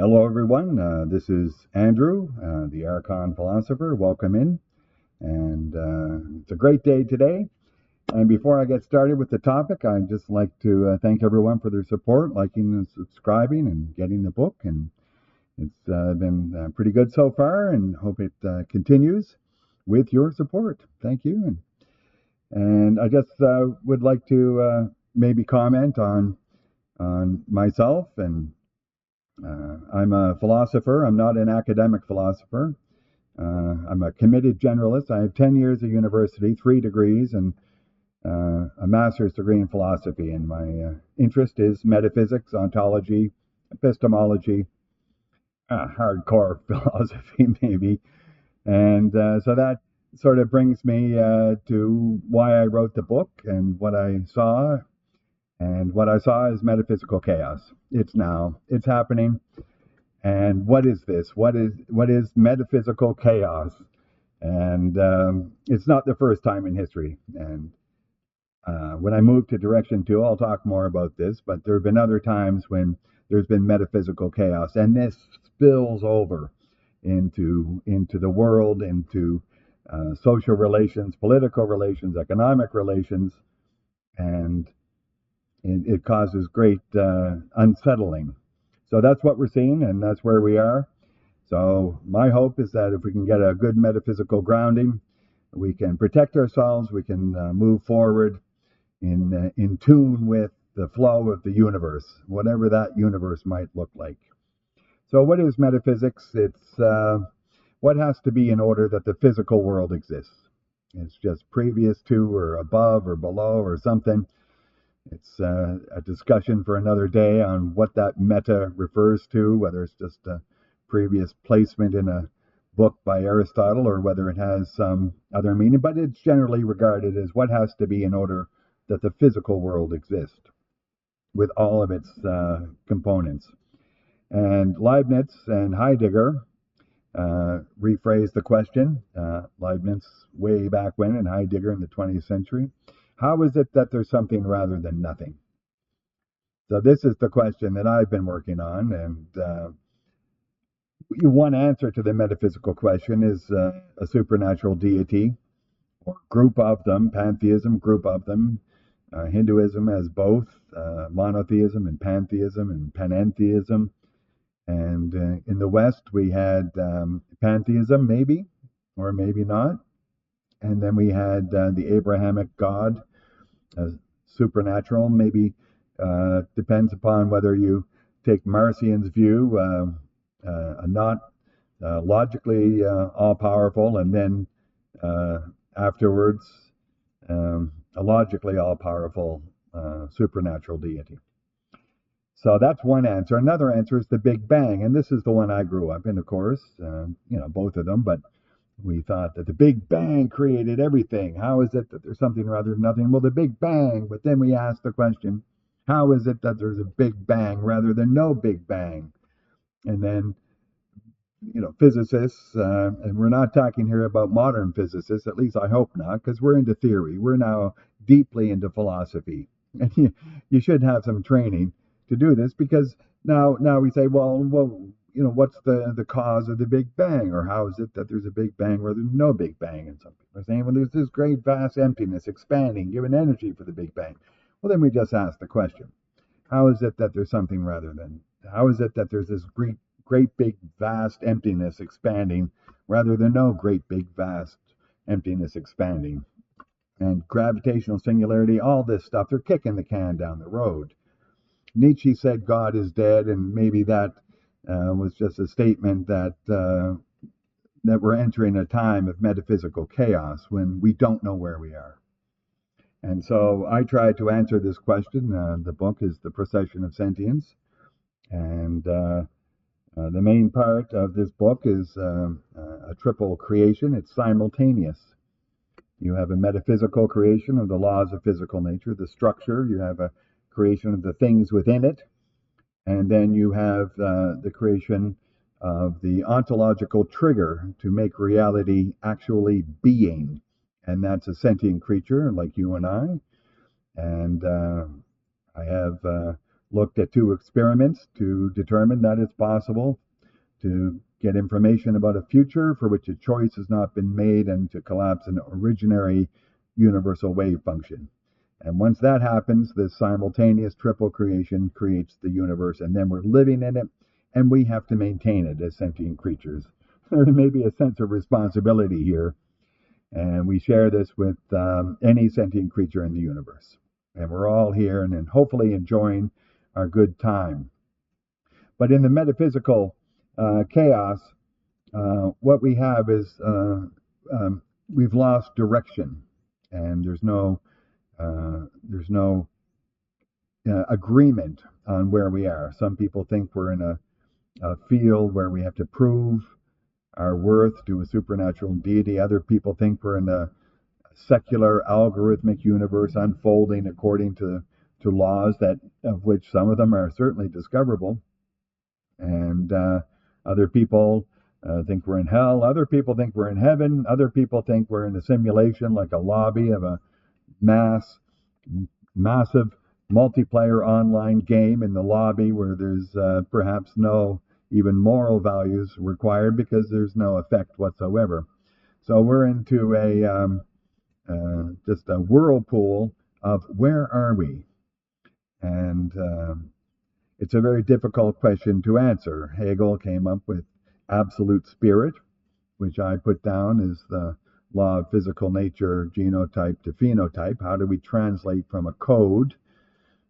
Hello, everyone. This is Andrew, the Archon philosopher. Welcome in. And it's a great day today. And before I get started with the topic, I'd just like to thank everyone for their support, liking and subscribing and getting the book. And it's been pretty good so far, and hope it continues with your support. Thank you. And I just would like to maybe comment on myself. And I'm a philosopher. I'm not an academic philosopher. I'm a committed generalist. I have 10 years of university, 3 degrees, and a master's degree in philosophy. And my interest is metaphysics, ontology, epistemology, hardcore philosophy, maybe. And so that sort of brings me to why I wrote the book and what I saw. And what I saw is metaphysical chaos. It's now. It's happening. And what is this? What is metaphysical chaos? And it's not the first time in history. And when I moved to Direction 2, I'll talk more about this, but there have been other times when there's been metaphysical chaos. And this spills over into the world, into social relations, political relations, economic relations, and it causes great unsettling. So that's what we're seeing, and that's where we are. So my hope is that if we can get a good metaphysical grounding, we can protect ourselves, we can move forward in tune with the flow of the universe, whatever that universe might look like. So what is metaphysics? It's what has to be in order that the physical world exists. It's just previous to or above or below or something. It's a discussion for another day on what that meta refers to, whether it's just a previous placement in a book by Aristotle or whether it has some other meaning, but it's generally regarded as what has to be in order that the physical world exists with all of its components. And Leibniz and Heidegger rephrased the question, Leibniz way back when and Heidegger in the 20th century. How is it that there's something rather than nothing? So this is the question that I've been working on, and one answer to the metaphysical question is a supernatural deity, or group of them, pantheism, group of them. Hinduism has both monotheism and pantheism and panentheism. And in the West, we had pantheism, maybe, or maybe not. And then we had the Abrahamic God, supernatural, maybe depends upon whether you take Marcion's view, not logically all-powerful, and then afterwards a logically all-powerful supernatural deity. So that's one answer. Another answer is the Big Bang, and this is the one I grew up in, of course, both of them, but we thought that the Big Bang created everything. How is it that there's something rather than nothing? Well, the Big Bang, but then we asked the question, how is it that there's a Big Bang rather than no Big Bang? And then, physicists, and we're not talking here about modern physicists, at least I hope not, because we're into theory. We're now deeply into philosophy. And you should have some training to do this, because now we say, well, what's the cause of the Big Bang? Or how is it that there's a Big Bang where there's no Big Bang? And some people are saying, well, there's this great vast emptiness expanding, giving energy for the Big Bang. Well, then we just ask the question, how is it that there's something rather than, how is it that there's this great big vast emptiness expanding rather than no great big vast emptiness expanding? And gravitational singularity, all this stuff, they're kicking the can down the road. Nietzsche said God is dead, and maybe that was just a statement that we're entering a time of metaphysical chaos when we don't know where we are. And so I tried to answer this question. The book is The Procession of Sentience. And the main part of this book is a triple creation. It's simultaneous. You have a metaphysical creation of the laws of physical nature, the structure. You have a creation of the things within it. And then you have the creation of the ontological trigger to make reality actually being. And that's a sentient creature like you and I. And I have looked at 2 experiments to determine that it's possible to get information about a future for which a choice has not been made and to collapse an originary universal wave function. And once that happens, this simultaneous triple creation creates the universe, and then we're living in it, and we have to maintain it as sentient creatures. There may be a sense of responsibility here, and we share this with any sentient creature in the universe. And we're all here and hopefully enjoying our good time. But in the metaphysical chaos, what we have is we've lost direction, and there's no agreement on where we are. Some people think we're in a field where we have to prove our worth to a supernatural deity. Other people think we're in a secular algorithmic universe unfolding according to laws that of which some of them are certainly discoverable. And other people think we're in hell. Other people think we're in heaven. Other people think we're in a simulation, like a lobby of a massive multiplayer online game in the lobby where there's perhaps no even moral values required because there's no effect whatsoever. So we're into just a whirlpool of where are we? And it's a very difficult question to answer. Hegel came up with absolute spirit, which I put down as the law of physical nature, genotype to phenotype. How do we translate from a code,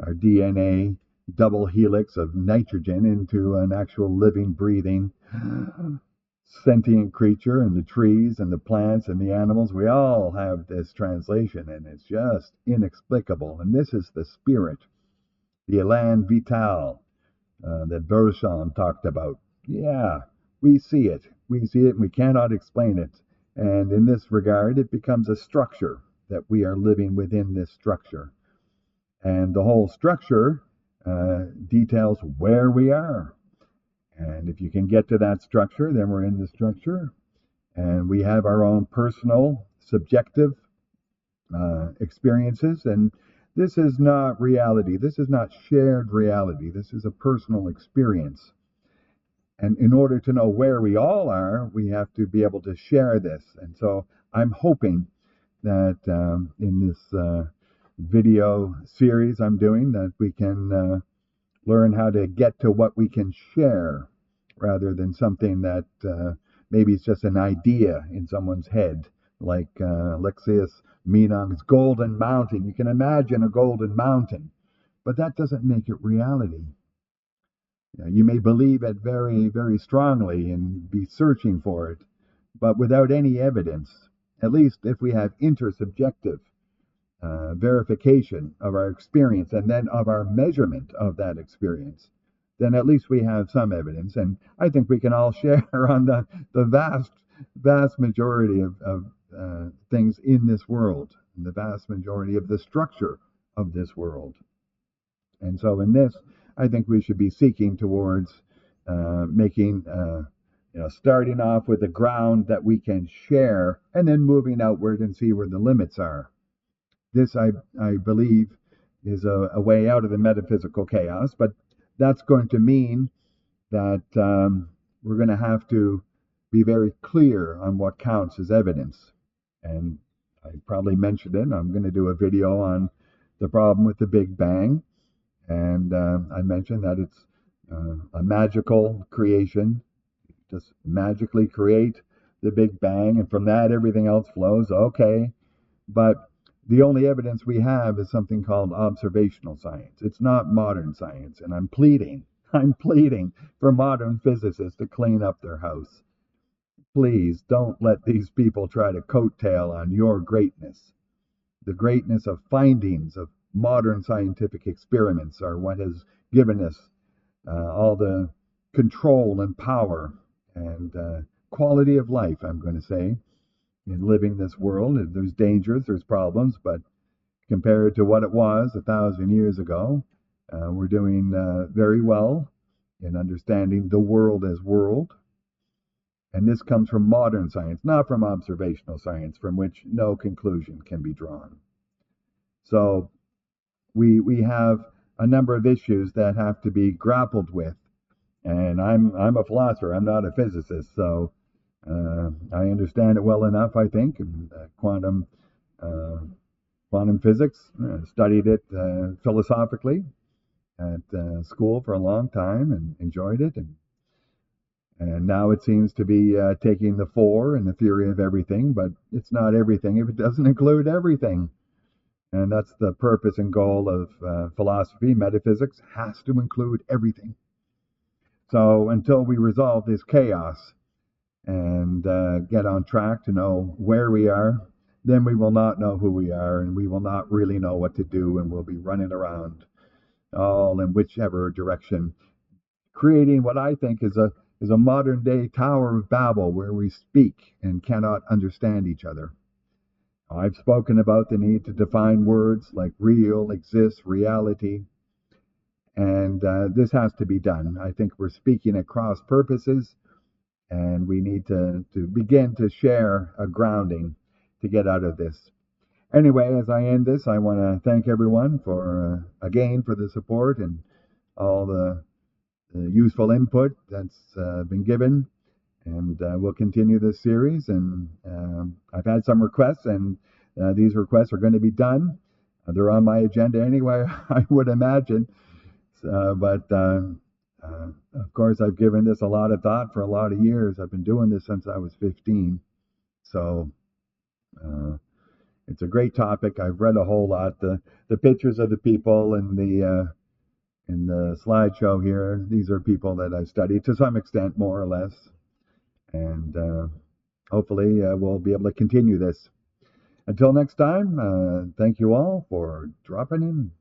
our DNA double helix of nitrogen, into an actual living, breathing, sentient creature, and the trees and the plants and the animals? We all have this translation, and it's just inexplicable. And this is the spirit, the élan vital that Bergson talked about. Yeah, we see it. We see it, and we cannot explain it. And in this regard, it becomes a structure that we are living within this structure. And the whole structure details where we are. And if you can get to that structure, then we're in the structure. And we have our own personal, subjective experiences. And this is not reality. This is not shared reality. This is a personal experience. And in order to know where we all are, we have to be able to share this. And so I'm hoping that in this video series I'm doing, that we can learn how to get to what we can share rather than something that maybe it's just an idea in someone's head, like Alexius Minong's Golden Mountain. You can imagine a golden mountain, but that doesn't make it reality. You may believe it very, very strongly and be searching for it, but without any evidence, at least if we have intersubjective verification of our experience and then of our measurement of that experience, then at least we have some evidence. And I think we can all share on the vast majority of things in this world, and the vast majority of the structure of this world. And so in this, I think we should be seeking towards making, starting off with a ground that we can share and then moving outward and see where the limits are. This, I believe, is a way out of the metaphysical chaos, but that's going to mean that we're going to have to be very clear on what counts as evidence. And I probably mentioned it. I'm going to do a video on the problem with the Big Bang. And I mentioned that it's a magical creation. Just magically create the Big Bang, and from that everything else flows. Okay, but the only evidence we have is something called observational science. It's not modern science, and I'm pleading for modern physicists to clean up their house. Please don't let these people try to coattail on your greatness. The greatness of findings of modern scientific experiments are what has given us all the control and power and quality of life, I'm going to say, in living this world. There's dangers, there's problems, but compared to what it was 1,000 years ago, we're doing very well in understanding the world as world. And this comes from modern science, not from observational science, from which no conclusion can be drawn. So we have a number of issues that have to be grappled with. And I'm a philosopher. I'm not a physicist, so I understand it well enough, I think. And, uh, quantum physics, studied it philosophically at school for a long time and enjoyed it. And now it seems to be taking the fore in the theory of everything, but it's not everything if it doesn't include everything. And that's the purpose and goal of philosophy. Metaphysics has to include everything. So until we resolve this chaos and get on track to know where we are, then we will not know who we are, and we will not really know what to do, and we'll be running around all in whichever direction, creating what I think is a modern day Tower of Babel where we speak and cannot understand each other. I've spoken about the need to define words like real, exist, reality, and this has to be done. I think we're speaking at cross purposes, and we need to begin to share a grounding to get out of this. Anyway, as I end this, I want to thank everyone for again for the support and all the useful input that's been given, and we'll continue this series. And I've had some requests, and these requests are going to be done. They're on my agenda anyway, I would imagine. But of course, I've given this a lot of thought for a lot of years. I've been doing this since I was 15. So it's a great topic. I've read a whole lot. The pictures of the people in the slideshow here, these are people that I've studied to some extent, more or less. And hopefully we'll be able to continue this. Until next time, thank you all for dropping in.